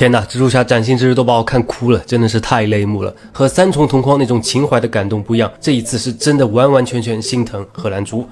天哪，蜘蛛侠崭新之日都把我看哭了，真的是太泪目了。和三重同框那种情怀的感动不一样，这一次是真的完完全全心疼荷兰猪。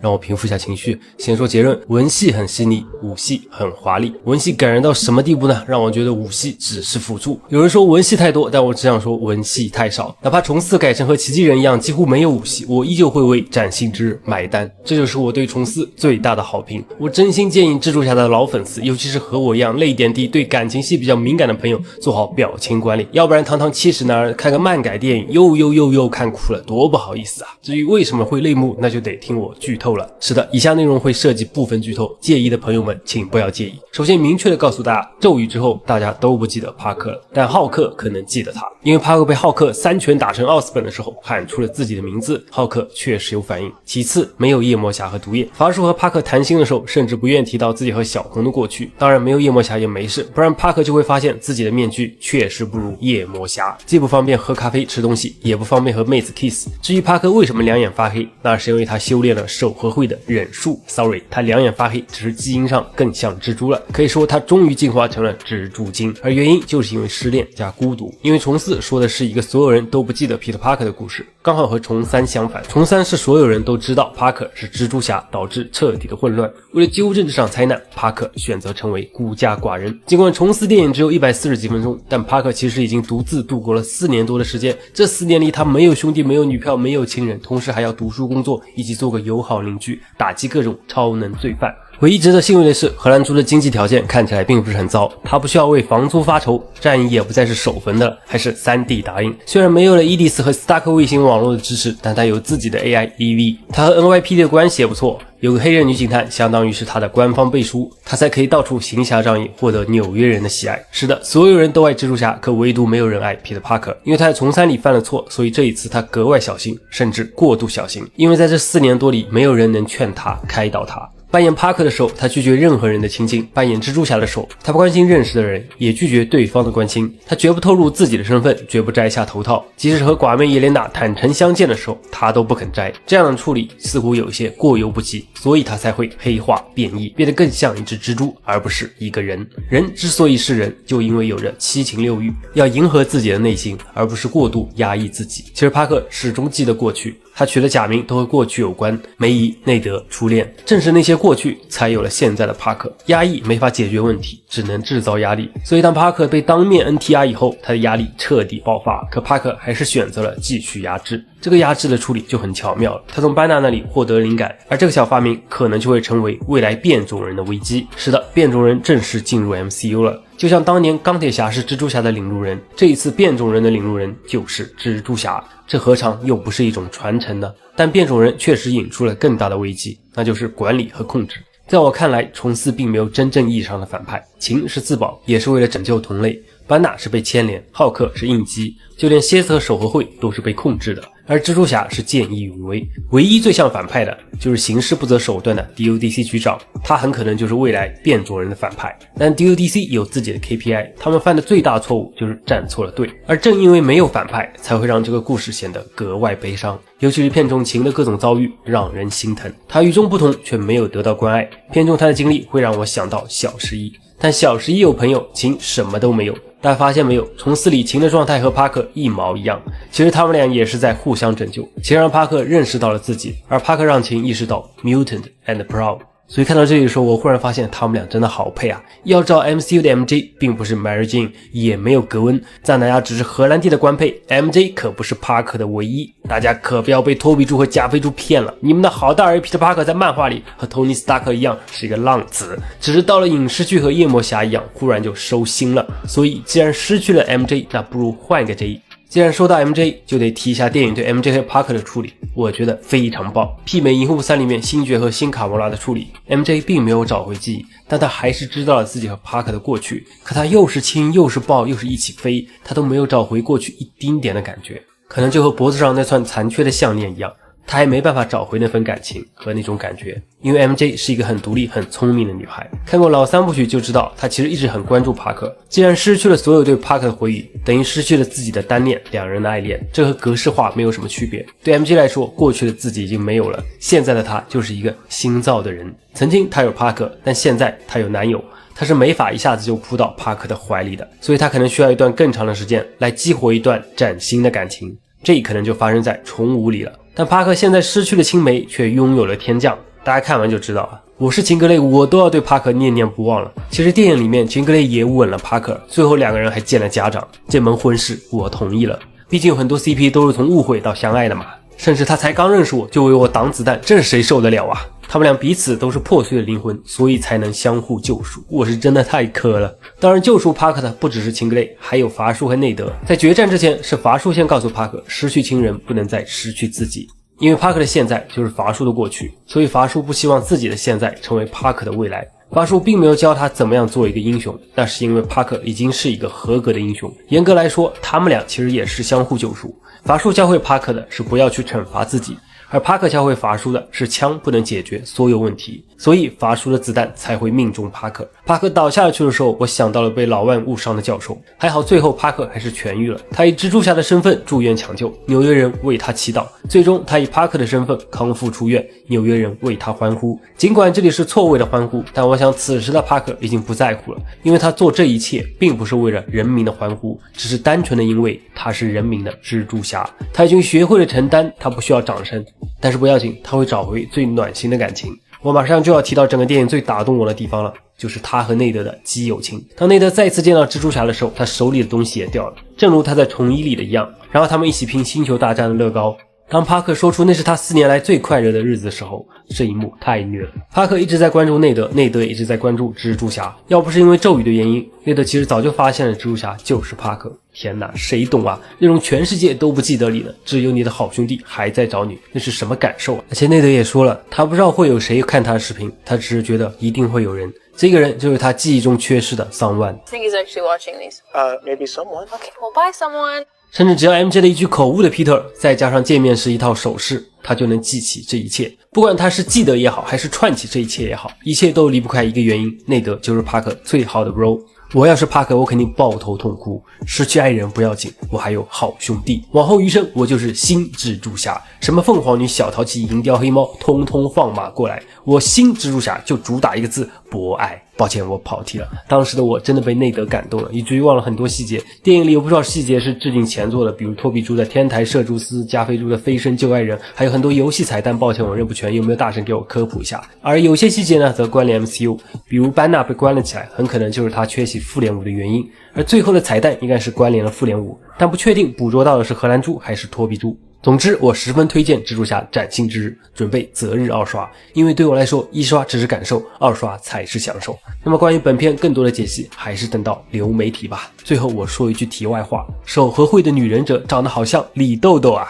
让我平复一下情绪，先说结论，文戏很细腻，武戏很华丽。文戏感人到什么地步呢？让我觉得武戏只是辅助。有人说文戏太多，但我只想说文戏太少。哪怕重四改成和奇迹人一样几乎没有武戏，我依旧会为崭新之日买单。这就是我对重四最大的好评。我真心建议蜘蛛侠的老粉丝，尤其是和我一样泪点低、对感情戏比较敏感的朋友，做好表情管理，要不然堂堂70男儿看个漫改电影又看哭了，多不好意思啊。至于为什么会泪目，那就得听我剧透了。是的，以下内容会涉及部分剧透，介意的朋友们请不要介意。首先明确的告诉大家，咒语之后大家都不记得帕克了，但浩克可能记得他，因为帕克被浩克3拳打成奥斯本的时候喊出了自己的名字，浩克确实有反应。其次，没有夜魔侠和毒液，法术和帕克谈心的时候甚至不愿提到自己和小红的过去，当然没有夜魔侠也没事，不然帕克就会发现自己的面具确实不如夜魔侠，既不方便喝咖啡吃东西，也不方便和妹子 kiss。至于帕克为什么两眼发黑，那是因为他修炼了守和会的忍术。Sorry， 他两眼发黑只是基因上更像蜘蛛了，可以说他终于进化成了蜘蛛精，而原因就是因为失恋加孤独。因为重4说的是一个所有人都不记得 Peter Parker 的故事，刚好和重3相反。重3是所有人都知道 Parker 是蜘蛛侠，导致彻底的混乱。为了纠正这场灾难， Parker 选择成为孤家寡人。尽管重4电影只有140几分钟，但 Parker 其实已经独自度过了4年多的时间。这4年里，他没有兄弟，没有女票，没有亲人，同时还要读书工作，以及做个友好邻居，打击各种超能罪犯。唯一值得欣慰的是，荷兰猪的经济条件看起来并不是很糟，他不需要为房租发愁，战役也不再是手焚的了，还是 3D 打印。虽然没有了伊迪丝和斯塔克卫星网络的支持，但他有自己的 AI EV， 他和 NYPD 的关系也不错，有个黑人女警探相当于是他的官方背书，他才可以到处行侠仗义，获得纽约人的喜爱。是的，所有人都爱蜘蛛侠，可唯独没有人爱 Peter Parker， 因为他在重3里犯了错，所以这一次他格外小心，甚至过度小心，因为在这4年多里，没有人能劝他开导他。扮演帕克的时候，他拒绝任何人的亲近；扮演蜘蛛侠的时候，他不关心认识的人，也拒绝对方的关心。他绝不透露自己的身份，绝不摘下头套，即使和寡妹叶莲娜坦诚相见的时候，他都不肯摘。这样的处理似乎有一些过犹不及，所以他才会黑化变异，变得更像一只蜘蛛，而不是一个人。人之所以是人，就因为有着7情6欲，要迎合自己的内心，而不是过度压抑自己。其实帕克始终记得过去，他取的假名都和过去有关，梅姨、内德、初恋，正是那些过去才有了现在的帕克。压抑没法解决问题，只能制造压力，所以当帕克被当面 NTR 以后，他的压力彻底爆发，可帕克还是选择了继续压制。这个压制的处理就很巧妙了，他从班纳那里获得灵感，而这个小发明可能就会成为未来变种人的危机。是的，变种人正式进入 MCU 了，就像当年钢铁侠是蜘蛛侠的领路人，这一次变种人的领路人就是蜘蛛侠，这何尝又不是一种传承呢？但变种人确实引出了更大的危机，那就是管理和控制。在我看来，重4并没有真正意义上的反派，秦是自保，也是为了拯救同类，班纳是被牵连，浩克是应激，就连蝎子和守和会都是被控制的，而蜘蛛侠是见义勇为。唯一最像反派的就是行事不择手段的 DODC 局长，他很可能就是未来变种人的反派。但 DODC 有自己的 KPI， 他们犯的最大错误就是站错了队，而正因为没有反派，才会让这个故事显得格外悲伤。尤其是片中秦的各种遭遇让人心疼，他与众不同却没有得到关爱，片中他的经历会让我想到小11，但小11有朋友，秦什么都没有。大家发现没有，重4里秦的状态和帕克一毛一样，其实他们俩也是在互相拯救。秦让帕克认识到了自己，而帕克让秦意识到 mutant and proud。所以看到这里的时候，我忽然发现他们俩真的好配啊！要知道 MCU 的 MJ 并不是 Mary Jane， 也没有格温，赞大家只是荷兰弟的官配， MJ 可不是帕克的唯一。大家可不要被托比猪和加菲猪骗了，你们的好大儿 Peter Parker 在漫画里和托尼斯塔克一样是一个浪子，只是到了影视剧和夜魔侠一样，忽然就收心了。所以既然失去了 MJ， 那不如换一个 J。既然说到 MJ， 就得提一下电影对 MJ 和 Parker 的处理，我觉得非常棒。媲美银护3里面星爵和新卡魔拉的处理， MJ 并没有找回记忆，但他还是知道了自己和 Parker 的过去，可他又是亲又是抱又是一起飞，他都没有找回过去一丁点的感觉，可能就和脖子上那串残缺的项链一样，他还没办法找回那份感情和那种感觉。因为 MJ 是一个很独立很聪明的女孩，看过老3部曲就知道她其实一直很关注帕克。既然失去了所有对帕克的回忆，等于失去了自己的单恋，两人的爱恋，这和格式化没有什么区别。对 MJ 来说，过去的自己已经没有了，现在的她就是一个新造的人。曾经她有帕克，但现在她有男友，他是没法一下子就扑到帕克的怀里的，所以他可能需要一段更长的时间来激活一段崭新的感情，这可能就发生在宠物里了。但帕克现在失去了青梅，却拥有了天降，大家看完就知道了。我是秦格雷，我都要对帕克念念不忘了。其实电影里面秦格雷也吻了帕克，最后2个人还见了家长，这门婚事我同意了。毕竟有很多 CP 都是从误会到相爱的嘛，甚至他才刚认识我就为我挡子弹，这是谁受得了啊？他们俩彼此都是破碎的灵魂，所以才能相互救赎。我是真的太磕了。当然救赎帕克的不只是秦格雷，还有伐叔和内德。在决战之前，是伐叔先告诉帕克，失去亲人不能再失去自己。因为帕克的现在就是伐叔的过去，所以伐叔不希望自己的现在成为帕克的未来。伐叔并没有教他怎么样做一个英雄，那是因为帕克已经是一个合格的英雄。严格来说，他们俩其实也是相互救赎。伐叔教会帕克的是不要去惩罚自己，而帕克教会伐叔的是枪不能解决所有问题，所以伐叔的子弹才会命中帕克。帕克倒下去的时候，我想到了被老万误伤的教授，还好最后帕克还是痊愈了。他以蜘蛛侠的身份住院抢救，纽约人为他祈祷，最终他以帕克的身份康复出院，纽约人为他欢呼。尽管这里是错位的欢呼，但我想此时的帕克已经不在乎了，因为他做这一切并不是为了人民的欢呼，只是单纯的因为他是人民的蜘蛛侠。他已经学会了承担，他不需要掌声，但是不要紧，他会找回最暖心的感情。我马上就要提到整个电影最打动我的地方了，就是他和内德的基友情。当内德再次见到蜘蛛侠的时候，他手里的东西也掉了，正如他在虫衣里的一样。然后他们一起拼星球大战的乐高。当帕克说出那是他4年来最快乐的日子的时候，这一幕太虐了。帕克一直在关注内德，内德也一直在关注蜘蛛侠。要不是因为咒语的原因，内德其实早就发现了蜘蛛侠就是帕克。天哪，谁懂啊？那种全世界都不记得你的，只有你的好兄弟还在找你，那是什么感受啊？而且内德也说了，他不知道会有谁看他的视频，他只是觉得一定会有人。这个人就是他记忆中缺失的Someone。 I think he's actually watching these. Maybe someone. Okay, well, bye, someone. 甚至只要 MJ 的一句口误的 Peter， 再加上见面时一套手势，他就能记起这一切。不管他是记得也好，还是串起这一切也好，一切都离不开一个原因，内德就是帕克最好的 bro。我要是帕克，我肯定抱头痛哭。失去爱人不要紧，我还有好兄弟。往后余生，我就是新蜘蛛侠。什么凤凰女、小淘气、银雕黑猫，通通放马过来。我新蜘蛛侠就主打一个字：博爱。抱歉，我跑题了。当时的我真的被内德感动了，以至于忘了很多细节。电影里有不少细节是致敬前作的，比如托比猪的天台射蛛丝、加菲猪的飞身救爱人，还有很多游戏彩蛋。抱歉，我认不全，有没有大神给我科普一下？而有些细节呢，则关联 MCU， 比如班纳被关了起来，很可能就是他缺席复联5的原因。而最后的彩蛋应该是关联了复联5，但不确定捕捉到的是荷兰猪还是托比猪。总之，我十分推荐蜘蛛侠崭新之日，准备择日二刷，因为对我来说，一刷只是感受，二刷才是享受。那么关于本片更多的解析，还是等到流媒体吧。最后我说一句题外话，手和会的女忍者长得好像李豆豆啊。